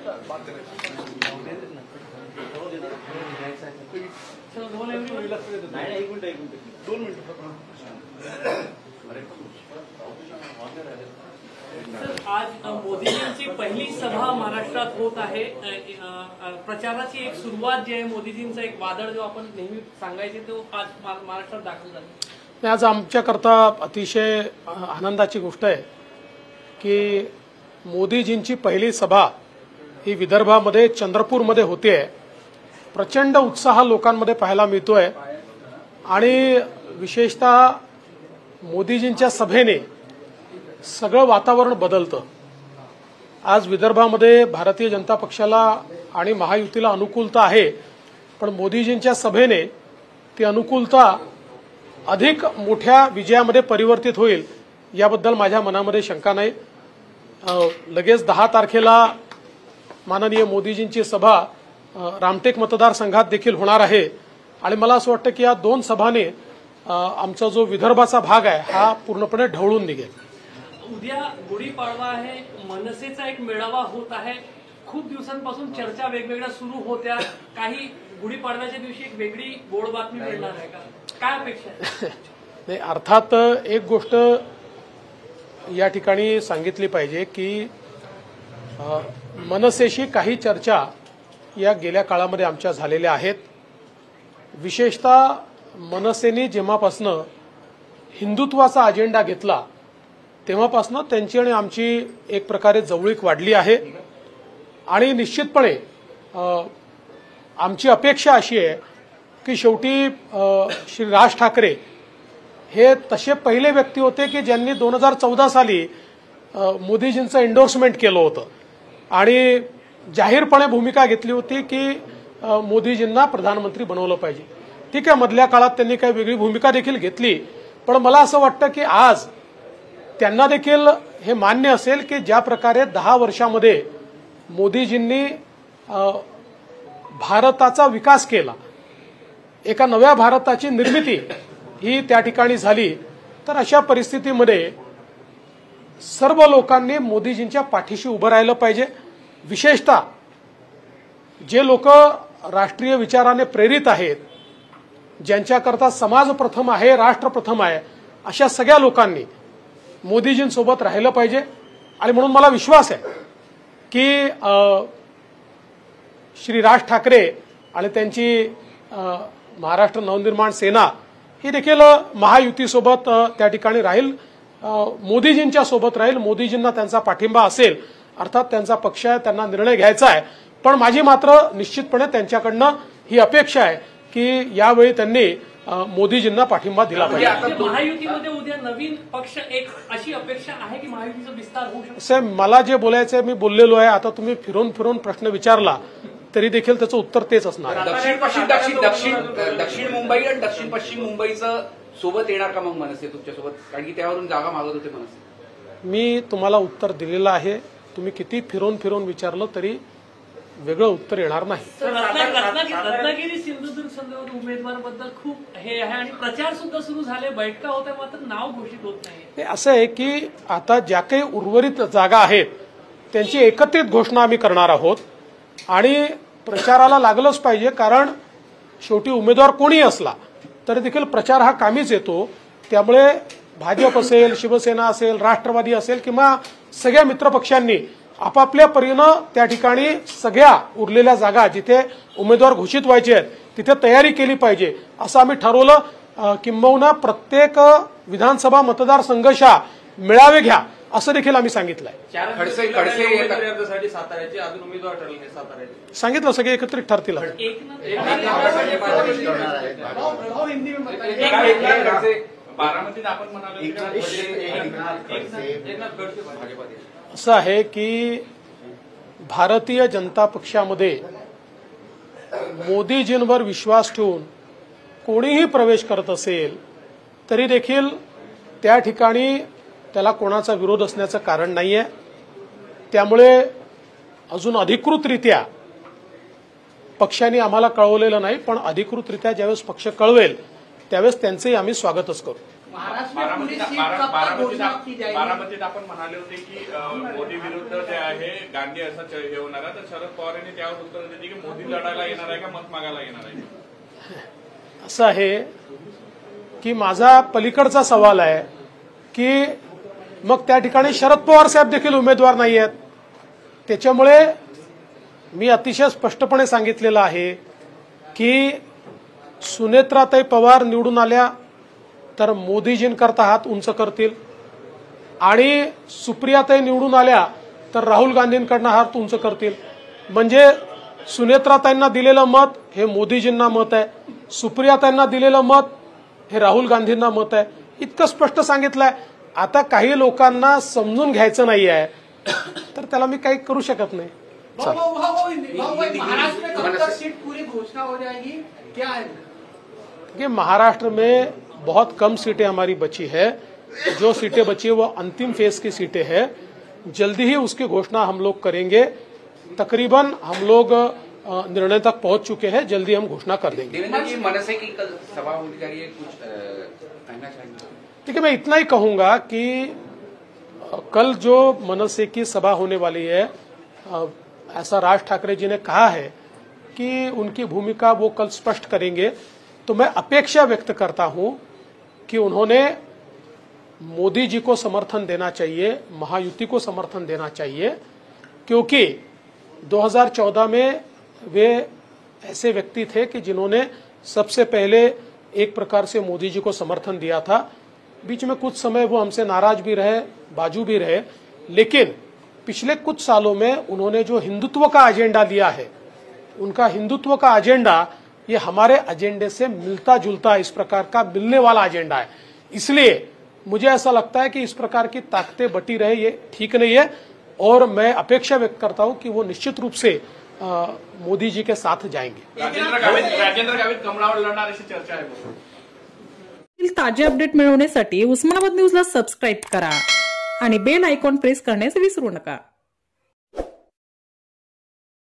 आज मोदीजींची पहिली सभा महाराष्ट्रात होत आहे। प्रचाराची एक सुरुवात जी आहे, मोदीजींचं एक वादळ जो आपण नेहमी सांगायचे तो आज महाराष्ट्रात दाखल झाला। आज आमच्याकरता अतिशय आनंदाची गोष्ट आहे की मोदीजींची पहिली सभा ही विदर्भामध्ये चंद्रपूरमध्ये होते। प्रचंड उत्साह लोकांमध्ये पाहायला मिळतोय आणि विशेषतः मोदीजींच्या सभेने सगळं वातावरण बदलतं। आज विदर्भामध्ये भारतीय जनता पक्षाला आणि महायुतीला अनुकूलता आहे, पण मोदीजींच्या सभेने ती अनुकूलता अधिक मोठ्या विजयामध्ये परिवर्तित होईल याबद्दल माझ्या मनामध्ये शंका नाही। लगेच 10 तारखेला माननीय मोदीजींची सभा रामटेक मतदारसंघात देखील होणार आहे आणि मला असं वाटतं की या 2 सभाने आमचा जो विदर्भाचा भाग आहे हा पूर्णपणे ढवळून निघेल। उद्या गुढीपाडवा आहे, मनसेचा एक मेळावा होत आहे। खूप दिवसांपासून चर्चा वेगवेगळ्या सुरू होत्या, काही गुढीपाडव्याच्या दिवशी एक वेगळी गोड बातमी मिळणार आहे का, काय अपेक्षा आहे? नाही, अर्थात एक गोष्ट या ठिकाणी सांगितली पाहिजे की मनसेशी काही चर्चा या गेल्या काळामध्ये आमच्या झालेल्या आहेत। विशेषतः मनसेने जेव्हापासून हिंदुत्वाचा अजेंडा घेतला तेव्हापासून त्यांची आणि आमची एक प्रकारे जवळीक वाढली आहे आणि निश्चितपणे आमची अपेक्षा अशी आहे की शेवटी श्री राज ठाकरे हे तसे पहिले व्यक्ती होते की ज्यांनी 2014 साली मोदीजींचं एंडोर्समेंट केलं होतं आणि जाहीरपणे भूमिका घेतली होती की मोदीजींना प्रधानमंत्री बनवलं पाहिजे। ठीक आहे, मधल्या काळात त्यांनी काही वेगळी भूमिका देखील घेतली, पण मला असं वाटतं की आज त्यांना देखील हे मान्य असेल की ज्या प्रकारे 10 वर्षामध्ये मोदीजींनी भारताचा विकास केला, एका नव्या भारताची निर्मिती ही त्या ठिकाणी झाली, तर अशा परिस्थितीमध्ये सर्व लोकांनी मोदीजींच्या पाठीशी उभं राहिलं पाहिजे। विशेषतः जे लोक राष्ट्रीय विचाराने प्रेरित आहेत, ज्यांच्याकरता समाज प्रथम आहे, राष्ट्र प्रथम आहे, अशा सगळ्या लोकांनी मोदीजींसोबत राहिलं पाहिजे। आणि म्हणून मला विश्वास आहे की श्री राज ठाकरे आणि त्यांची महाराष्ट्र नवनिर्माण सेना ही देखील महायुतीसोबत त्या ठिकाणी राहील, मोदीजींच्या सोबत राहील, मोदीजींना त्यांचा पाठिंबा असेल। अर्थात त्यांचा पक्ष आहे, त्यांना निर्णय घ्यायचा आहे, पण माझी मात्र निश्चितपणे त्यांच्याकडनं ही अपेक्षा आहे की यावेळी त्यांनी मोदीजींना पाठिंबा दिला पाहिजे। महायुतीमध्ये उद्या नवीन पक्ष एक अशी अपेक्षा आहे की महायुतीचा विस्तार होऊ शकतो। मला जे बोलायचं आहे मी बोललेलो आहे। आता तुम्ही फिरून फिरून प्रश्न विचारला तरी देखील त्याचं उत्तर तेच असणार। दक्षिण मुंबई आणि दक्षिण पश्चिम मुंबईचं सोबत येणार का मग मनसे तुमच्यासोबत, कारण की त्यावरून जागा मागत होते मनसे? मी तुम्हाला उत्तर दिलेलं आहे, तुम्ही किती फिरून फिरून विचारलं तरी वेगळं उत्तर येणार नाही। रत्नागिरी सिंधुदुर्ग संदर्भात उमेदवाराबद्दल खूप हे आहे आणि प्रचार सुद्धा सुरू झाले, बैठका होत आहे, मात्र नाव घोषित होत नाही। असं आहे की आता ज्या काही उर्वरित जागा आहेत त्यांची एकत्रित घोषणा आम्ही करणार आहोत आणि प्रचाराला लागलंच पाहिजे, कारण शेवटी उमेदवार कोणी असला तरी देखील प्रचार हा कामीच येतो। त्यामुळे भाजप असेल, शिवसेना असेल, राष्ट्रवादी असेल किंवा सगळ्या मित्रपक्षांनी आपापल्या परीनं त्या ठिकाणी सगळ्या उरलेल्या जागा जिथे उमेदवार घोषित व्हायचे आहेत तिथे तयारी केली पाहिजे असं आम्ही ठरवलं। किंबहुना प्रत्येक विधानसभा मतदारसंघाच्या मेळावे घ्या असं देखील आम्ही सांगितलंय। सांगितलं सगळे एकत्रित ठरतील। असं आहे की भारतीय जनता पक्षामध्ये मोदीजींवर विश्वास ठेवून कोणीही प्रवेश करत असेल तरी देखील त्या ठिकाणी त्याला कोणाचा विरोध असण्याचं कारण नाहीये। त्यामुळे अजून अधिकृतरित्या पक्षाने आम्हाला कळवलेलं नाही, पण अधिकृतरित्या ज्यावेळेस पक्ष कळवेल त्यावेळेस त्यांचंही आम्ही स्वागतच करू। महाराष्ट्र में पूरी सीट कब तक घोषणा की जाएगी? बारामतीत आपण म्हणाले होते की मोदी विरुद्ध जे आहे गांधी असं हे होणार आहे, तर शरद पवार यांनी त्यावर उत्तर दिले की मोदी लढायला येणार आहे का मत मागायला येणार आहे? असं आहे की माझा पलीकडचा सवाल आहे की मग त्या ठिकाणी शरद पवार साहेब देखील उमेदवार नाही आहेत. त्याच्यामुळे मी अतिशय स्पष्टपणे सांगितलेलं आहे की सुनेत्राताई पवार निवडून आल्या तर मोदीजींकरता हात उंच करतील आणि सुप्रियाताई निवडून आल्या तर राहुल गांधींकडनं हात उंच करतील. म्हणजे सुनेत्राताईंना दिलेलं मत हे मोदीजींना मत आहे, सुप्रियाताईंना दिलेलं मत हे राहुल गांधींना मत आहे. इतकं स्पष्ट सांगितलंय. आता काही लोकांना समजून घ्यायचं नाही आहे तर त्याला मी काही करू शकत नाही. महाराष्ट्र में कब तक सीट पूरी घोषणा हो जाएगी, क्या है? कि महाराष्ट्र में बहुत कम सीटें हमारी बची है. जो सीटें बची है वो अंतिम फेज की सीटें हैं. जल्दी ही उसकी घोषणा हम लोग करेंगे. तकरीबन हम लोग निर्णय तक पहुंच चुके हैं. जल्दी हम घोषणा कर देंगे. देवेंद्र जी, मनसे की कल सभा होने जा रही है, कुछ कहना चाहेंगे? ठीक है, मैं इतना ही कहूंगा कि कल जो मनसे की सभा होने वाली है, ऐसा राज ठाकरे जी ने कहा है कि उनकी भूमिका वो कल स्पष्ट करेंगे. तो मैं अपेक्षा व्यक्त करता हूं कि उन्होंने मोदी जी को समर्थन देना चाहिए, महायुति को समर्थन देना चाहिए, क्योंकि 2014 में वे ऐसे व्यक्ति थे कि जिन्होंने सबसे पहले एक प्रकार से मोदी जी को समर्थन दिया था. बीच में कुछ समय वो हमसे नाराज भी रहे, बाजू भी रहे, लेकिन पिछले कुछ सालों में उन्होंने जो हिंदुत्व का एजेंडा लिया है, उनका हिंदुत्व का एजेंडा ये हमारे एजेंडे से मिलता जुलता इस प्रकार का मिलने वाला एजेंडा है. इसलिए मुझे ऐसा लगता है कि इस प्रकार की ताकतें बटी रहे ये ठीक नहीं है. और मैं अपेक्षा व्यक्त करता हूं कि वो निश्चित रूप से मोदी जी के साथ जाएंगे. राजेंद्र गावित कमळावर लढणार अशी चर्चा आहे. ताजे अपडेट मिळवण्यासाठी उस्मानाबाद न्यूजला सबस्क्राईब करा आणि बेल आयकॉन प्रेस करण्यास विसरू नका.